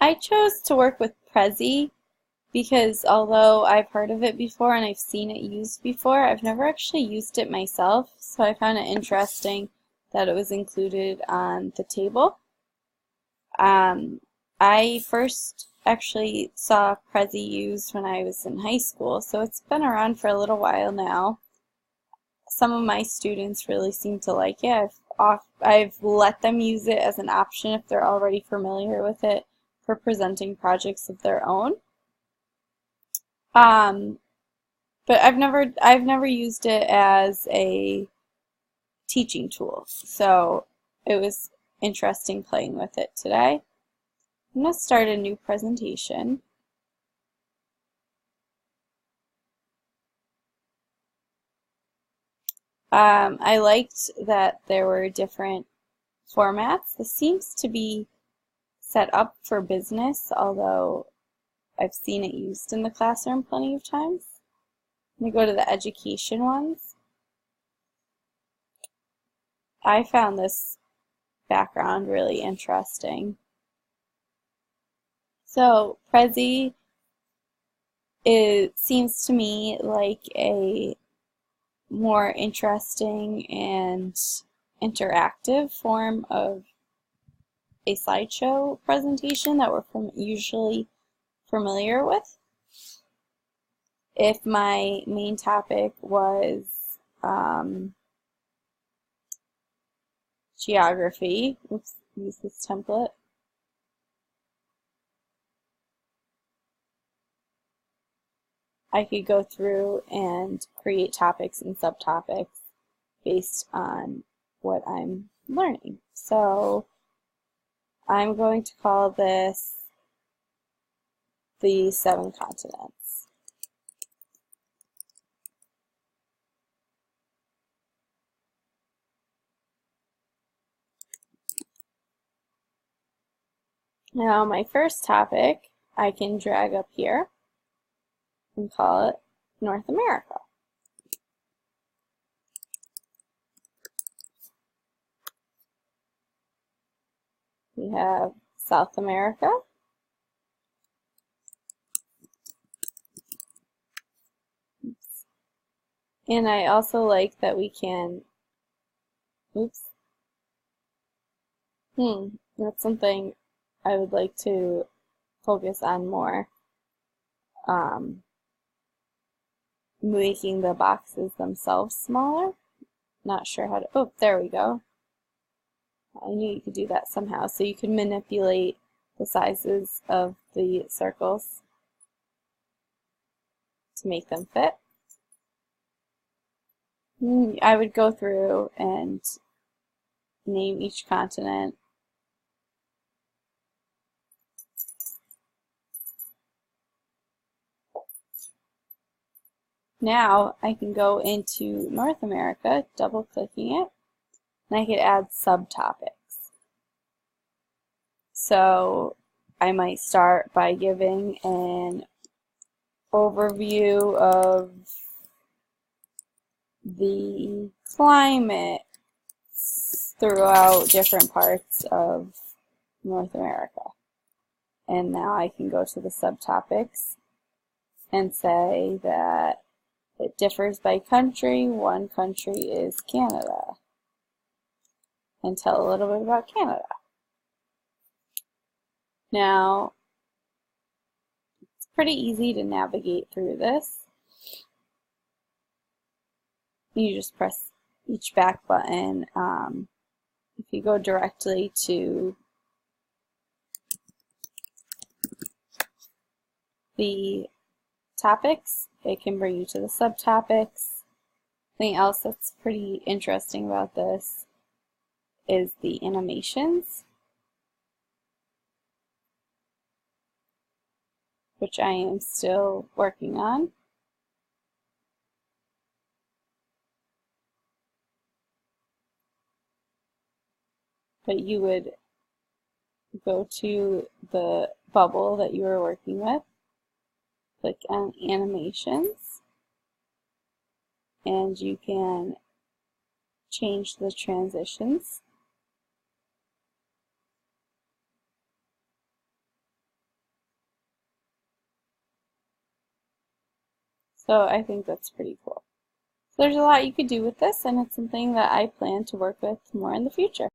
I chose to work with Prezi because although I've heard of it before and I've seen it used before, I've never actually used it myself, so I found it interesting that it was included on the table. Um, I first actually saw Prezi used when I was in high school, so it's been around for a little while now. Some of my students really seem to like it. I've let them use it as an option if they're already familiar with it for presenting projects of their own. Um, but I've never used it as a teaching tool, so it was interesting playing with it today. I'm going to start a new presentation. I liked that there were different formats. This seems to be set up for business, although I've seen it used in the classroom plenty of times. Let me go to the education ones. I found this background really interesting. So Prezi, it seems to me like a more interesting and interactive form of a slideshow presentation that we're usually familiar with. If my main topic was geography, oops, use this template. I could go through and create topics and subtopics based on what I'm learning. So I'm going to call this the 7 continents. Now my first topic I can drag up here and call it North America. We have South America, and I also like that we can, oops, that's something I would like to focus on more. Making the boxes themselves smaller. Not sure how to, oh, there we go. I knew you could do that somehow. So you could manipulate the sizes of the circles to make them fit. I would go through and name each continent. Now I can go into North America, double clicking it, and I could add subtopics. So I might start by giving an overview of the climate throughout different parts of North America. And now I can go to the subtopics and say that it differs by country. One country is Canada. And tell a little bit about Canada. Now, it's pretty easy to navigate through this. You just press each back button. If you go directly to the topics, it can bring you to the subtopics. Something else that's pretty interesting about this is the animations, which I am still working on. But you would go to the bubble that you were working with, click on animations, and you can change the transitions. So I think that's pretty cool. So there's a lot you could do with this, and it's something that I plan to work with more in the future.